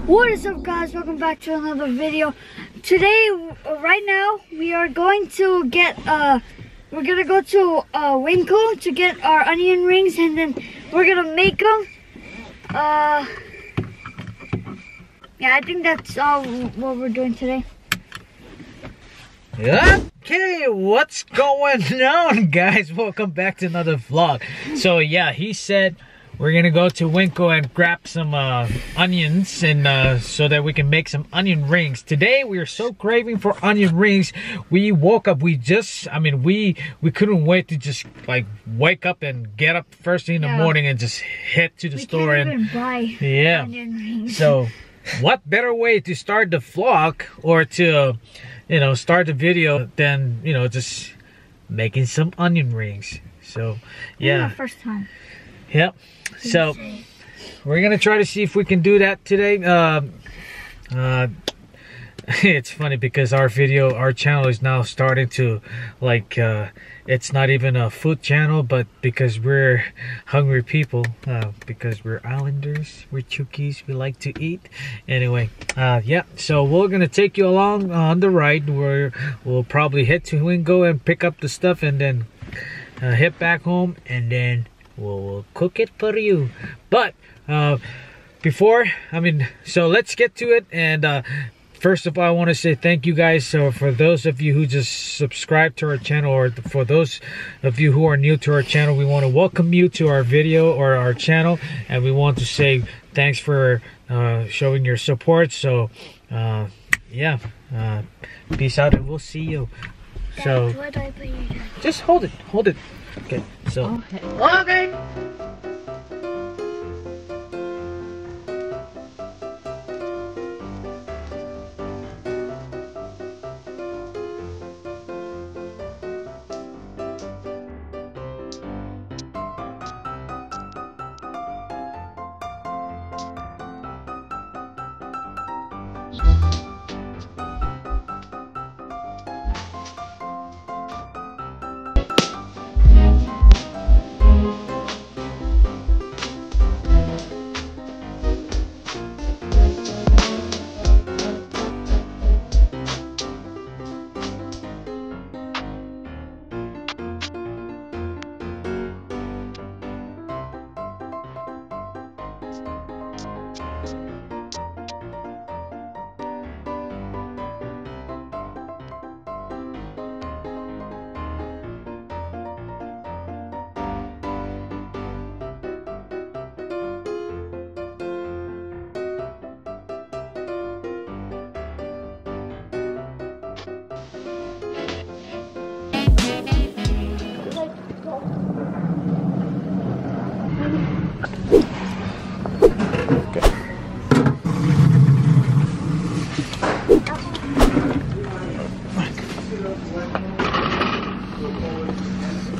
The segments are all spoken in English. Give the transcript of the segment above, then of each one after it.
What is up, guys? Welcome back to another video. Today, right now, we are going to get we're gonna go to Winkle to get our onion rings, and then we're gonna make them. Yeah, I think that's all what we're doing today. Okay, what's going on, guys? Welcome back to another vlog. So yeah, he said we're gonna go to Winkle and grab some onions, and so that we can make some onion rings. Today we are so craving for onion rings. We woke up, we couldn't wait to just like wake up and get up first thing in the morning and just head to the store can't and even buy onion rings. So what better way to start the vlog or to start the video than just making some onion rings. So yeah, first time. Yep. So we're gonna try to see if we can do that today. It's funny because our channel is now starting to like it's not even a food channel, but because we're hungry people, because we're islanders, we're Chuukese, we like to eat. Anyway, yeah, so we're gonna take you along on the ride where we'll probably head to Wingo and pick up the stuff, and then head back home, and then we'll cook it for you. But so let's get to it. And first of all, I want to say thank you guys. So for those of you who just subscribed to our channel, or for those of you who are new to our channel, we want to welcome you to our video or our channel, and we want to say thanks for showing your support. So yeah, peace out, and we'll see you. So just hold it. Okay, so okay.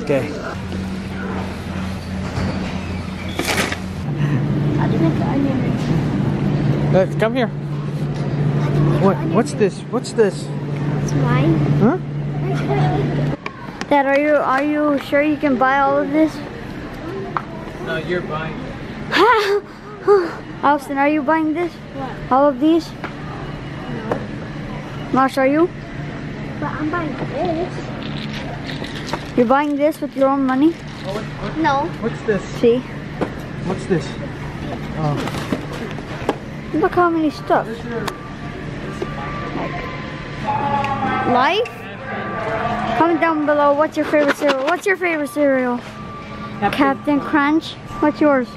Okay. How do you make the onion rings? Come here. What's this? What's this? It's mine. Huh? Dad, are you sure you can buy all of this? No, you're buying. Austin, are you buying this? What? All of these? No. Marsh, are you? But I'm buying this. You're buying this with your own money? Oh, no. What's this? See? What's this? Oh. Look how many stuff. Life? Comment down below, what's your favorite cereal? What's your favorite cereal? Captain Crunch. What's yours?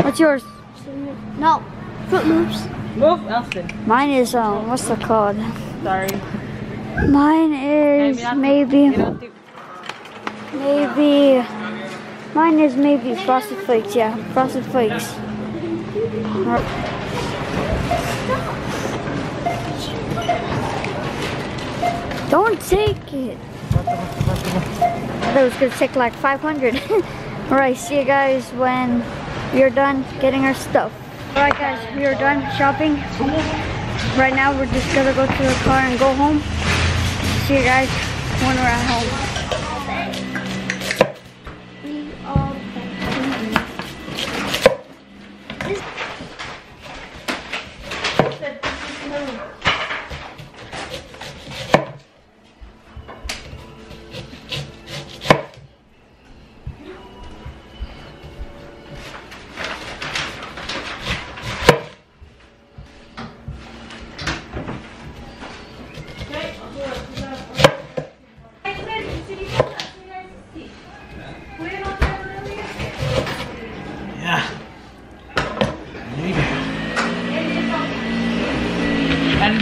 What's yours? No. Fruit Loops. Move, Elston. Mine is what's it called? Sorry. Mine is maybe Frosted Flakes. Yeah, Frosted Flakes. Don't take it. That was gonna take like 500. Alright, see you guys when we're done getting our stuff. Alright guys, we are done shopping. Right now we're just gonna go to the car and go home. See you guys when we're at home.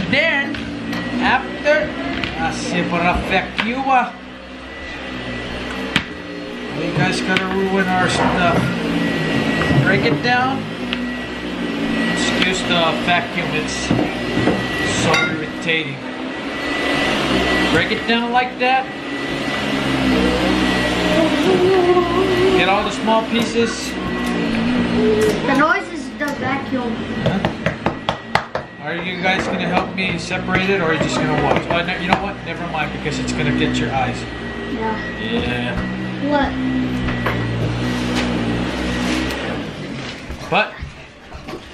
And then, after, see for effect you guys gotta ruin our stuff. Break it down. Excuse the vacuum, it's so irritating. Break it down like that. Get all the small pieces. The noise is the vacuum. Are you guys gonna help me separate it, or are you just gonna watch? Oh, no, you know what? Never mind, because it's gonna get your eyes. Yeah. Yeah. What? But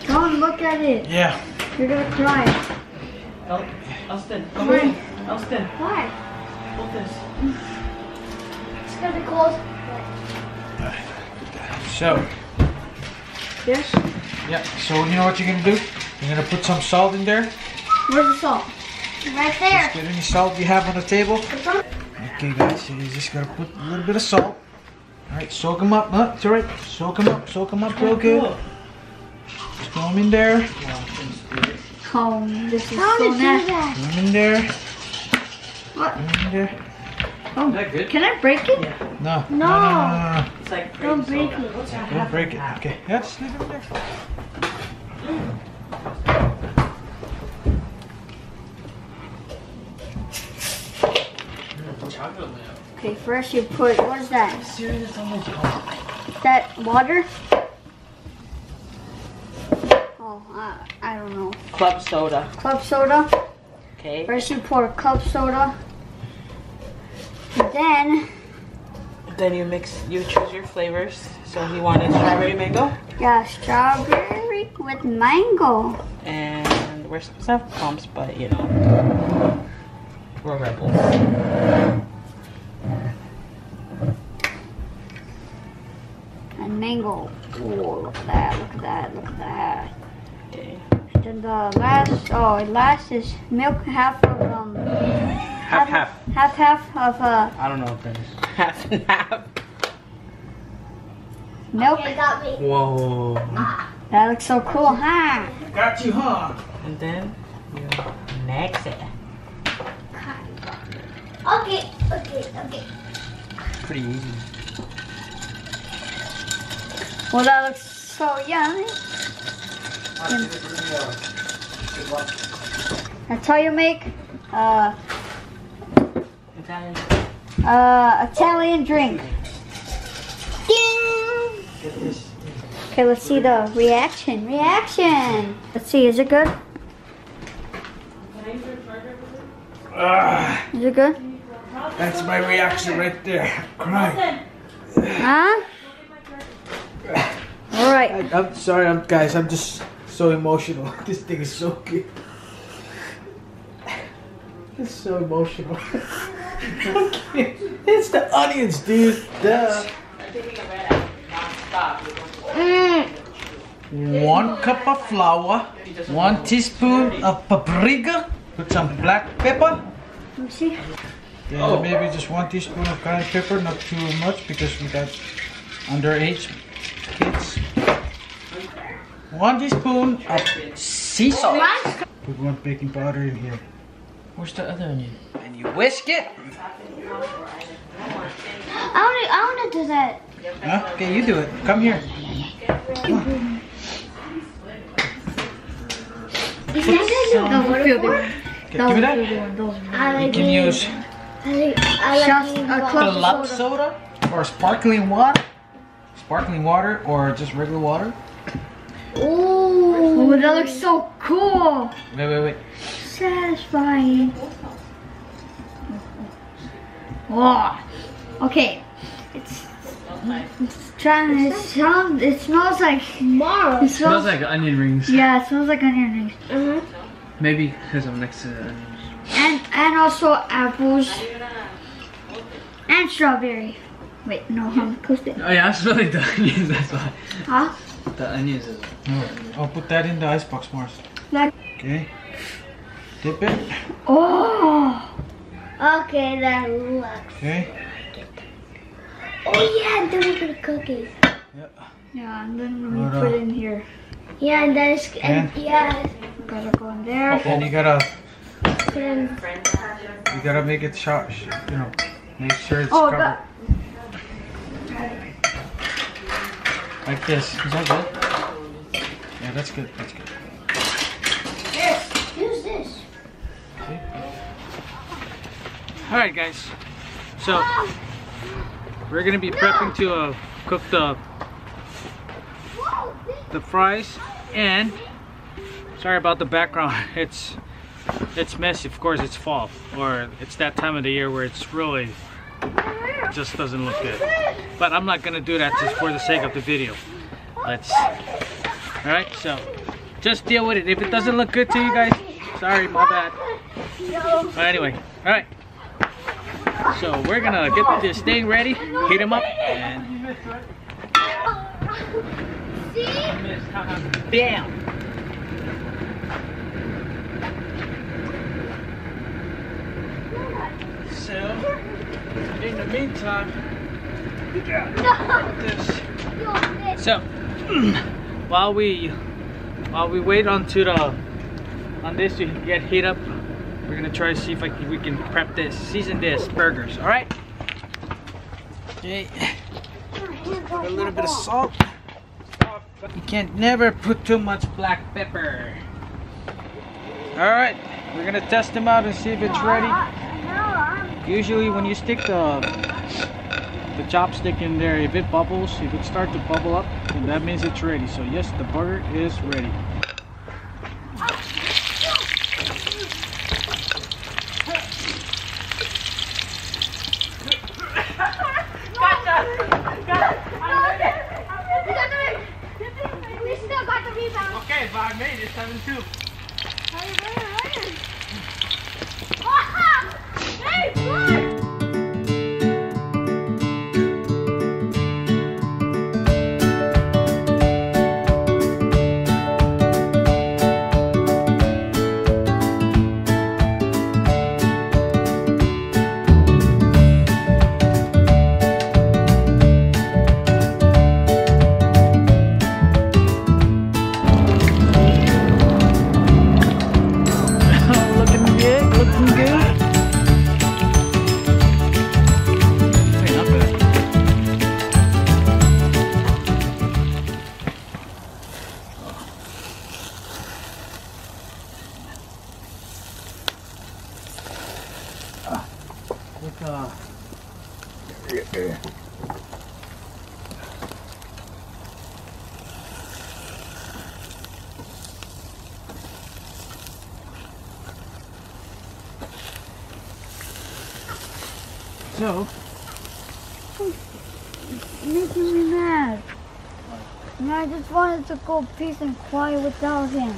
Don't look at it. yeah. You're gonna cry. Austin, come here. Austin, Why? hold this. It's gonna be cold. So Yes. yeah. So you know what you're gonna do? You're gonna put some salt in there. Where's the salt? Right there. Get any salt you have on the table. Okay, guys. So you just gotta put a little bit of salt. All right, soak them up. It's all right. Soak them up. Soak them up real good. Just throw them in there. Oh, this is so nasty. Throw them in there. What? Throw them in there. Oh, Is that good? can I break it? Yeah. No. No. It's like Don't cream break soda. it. Don't break it. Okay. Yeah, just leave it there. Chocolate milk. Okay, first you put, what is that? Serious, it's almost gone. That water? Oh, I don't know. Club soda. Club soda. Okay. First you pour club soda. Then You mix. You choose your flavors. So he wanted strawberry mango, yeah, strawberry with mango. and we're supposed to have pumps, but you know, we're rebels. And mango. Oh, look at that, look at that, look at that. Okay. And then the last is milk, half of half of I don't know what that is. Half and half. milk. Whoa. That looks so cool, huh? Got you, huh? And then you mix it. Okay. Pretty easy. Well, that looks so yummy. That's how you make Italian. Italian drink. Ding! Get this. Okay, let's see the reaction. Let's see, is it good? Is it good? That's my reaction right there. Crying. Huh? All right. I'm sorry, guys. I'm just so emotional. This thing is so good. It's so emotional. It's the onions, dude. Duh. 1 cup of flour, 1 teaspoon of paprika, put some black pepper. Let me see. Then maybe just 1 teaspoon of cayenne pepper, not too much because we got underage kids. 1 teaspoon of sea salt. Put 1 baking powder in here. Where's the other onion? And you whisk it. I want to do that. Huh? Okay, you do it. Come here. Come on. Those are good. Okay, give me that. You can use club soda or sparkling water. Or just regular water. Oh, that looks so cool. Wait. Satisfying. Wow. Okay. It smells like tomorrow. It Smells like onion rings. Yeah, it smells like onion rings. Maybe because I'm next to the onions. And also apples and strawberry. Wait, no, I'm close to it. Oh yeah, I'm smelling the onions. That's why. Huh? The onions is. I'll put that in the icebox, Mars. Like. Okay. Dip it. Oh. Okay, that looks. Okay. Oh yeah, and then we gonna cook it. Yeah, and then we put it in here. Yeah, and then it's And? yeah. Gotta go in there. And you gotta You gotta make it sharp, you know, make sure it's covered. Like this. Is that good? Yeah, that's good. That's good. Yes, use this. See? Alright guys, so we're gonna be prepping to cook the fries, and sorry about the background. It's messy. Of course, it's fall, or it's that time of the year where it's really just doesn't look good. But I'm not gonna do that just for the sake of the video. All right, so just deal with it. If it doesn't look good to you guys, sorry, my bad. But anyway, all right. So we're gonna get this thing ready, heat them up, and bam. So in the meantime, so while we wait on this to get heat up, we're gonna try to see if we can prep this, season this burgers. All right. Okay. Put a little bit of salt. You can't never put too much black pepper. All right. We're gonna test them out and see if it's ready. Usually, when you stick the chopstick in there, if it bubbles, if it starts to bubble up, then that means it's ready. So yes, the burger is ready. We still got the rebound. Okay, but I made it 7-2. Hey, boy! So, It's making me mad. And I just wanted to go peace and quiet without him.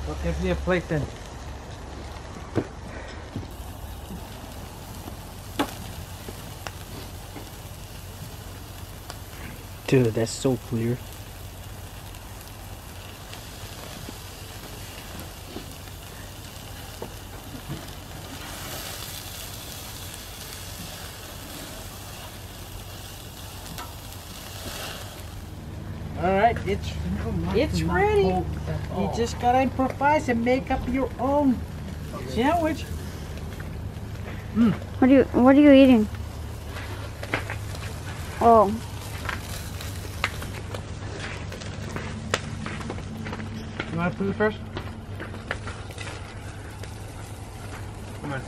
what gives me a plate then? Dude, that's so clear. Alright, it's ready. You just gotta improvise and make up your own sandwich. What are you eating? Oh. You want to put it first? Come on.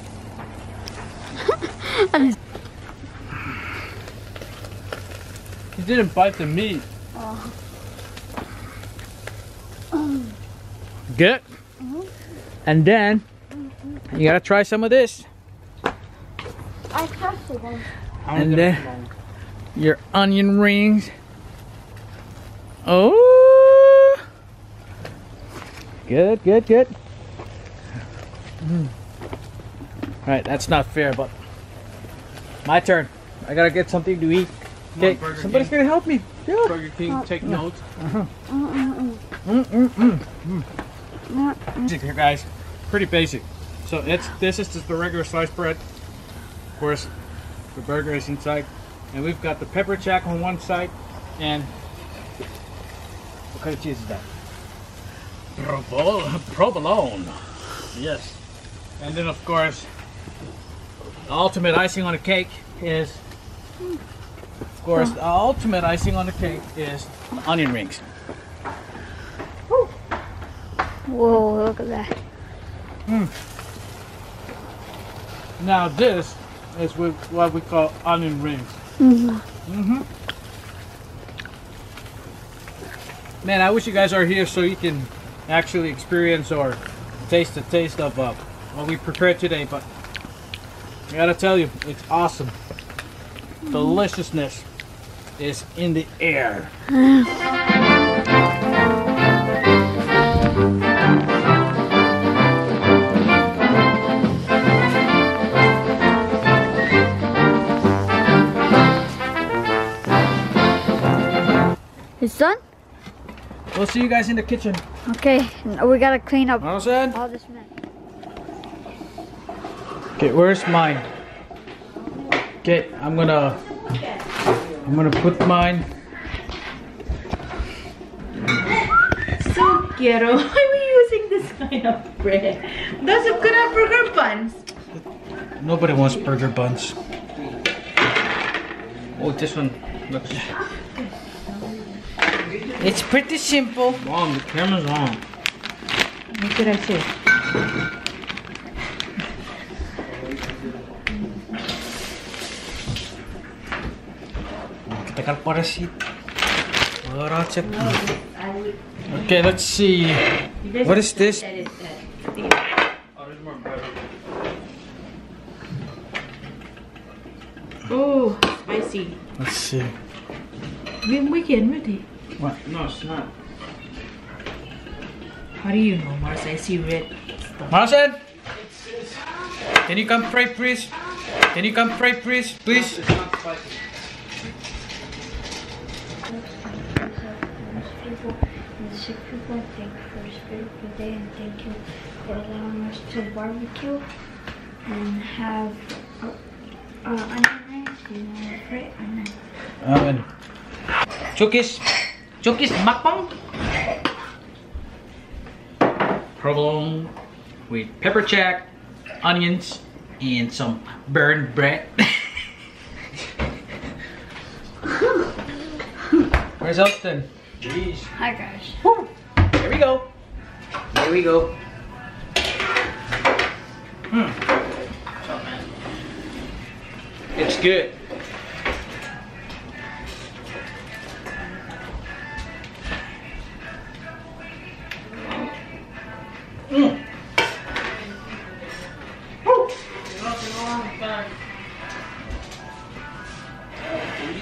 He didn't bite the meat. Oh. Good. And then you gotta try some of this. I trusted him. And then your onion rings. Oh, good, good, good. All right, that's not fair, but my turn. I gotta get something to eat. Okay, somebody's gonna help me. Yeah. Burger King, take notes. Basic here, guys. Pretty basic. So this is just the regular sliced bread. Of course, the burger is inside, and we've got the pepper jack on one side, and what kind of cheese is that? provolone. Yes. And then of course, the ultimate icing on the cake is, onion rings. Whoa, look at that. Now this is what we call onion rings. Man, I wish you guys are here so you can actually experience or taste the taste of what we prepared today. But I gotta tell you, it's awesome. Deliciousness is in the air. It's done? We'll see you guys in the kitchen. Okay, we gotta clean up All set? all this mess. Okay, where's mine? Okay, I'm gonna put mine. So ghetto. Why are we using this kind of bread? Those are good at burger buns. Nobody wants burger buns. Oh, this one looks. It's pretty simple. Mom, the camera's on. What did I say? Kita kan parasit. Okay, let's see. What is this? Oh, spicy. Let's see. We can ready. What? No, it's not. How do you know, Mars? I see red stuff. Marcel, can you come pray, please? Can you come pray, please? Please. People, and the sick people, thank you for this beautiful day, and thank you for allowing us to barbecue and have onion rings. You know, pray, amen. Amen. Chuukese. Chuukese makpang. Provolone with pepper jack, onions, and some burned bread. Where's Elston? Jeez. Hi guys. Woo. Here we go. Here we go. It's good.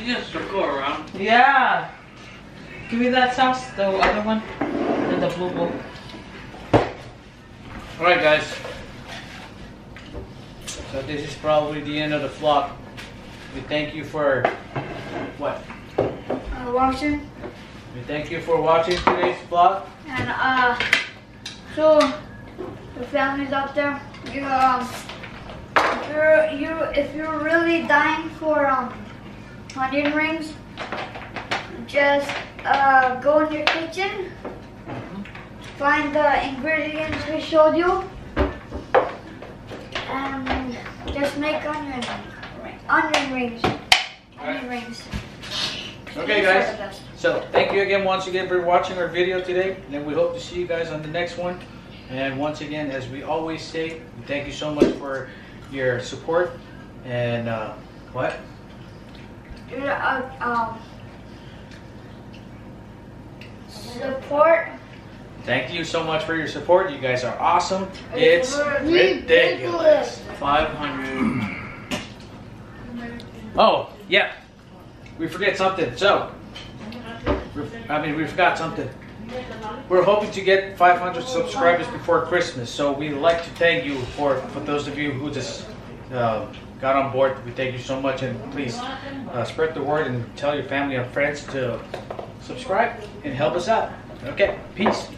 You just circle around. Yeah. Give me that sauce, the other one, and the blue bowl. Alright guys, so this is probably the end of the vlog. We thank you for what? Watching. We thank you for watching today's vlog. And so the families out there, if you're really dying for onion rings, just go in your kitchen, find the ingredients we showed you, and just make onion rings. Okay guys, so thank you again once again for watching our video today, and we hope to see you guys on the next one. And once again, as we always say, thank you so much for your support and what? Support. Thank you so much for your support. You guys are awesome. It's ridiculous. 500. Oh, yeah. We forget something. So, we forgot something. We're hoping to get 500 subscribers before Christmas. So we'd like to thank you for those of you who just got on board. We thank you so much, and please spread the word and tell your family and friends to subscribe and help us out. Okay, peace.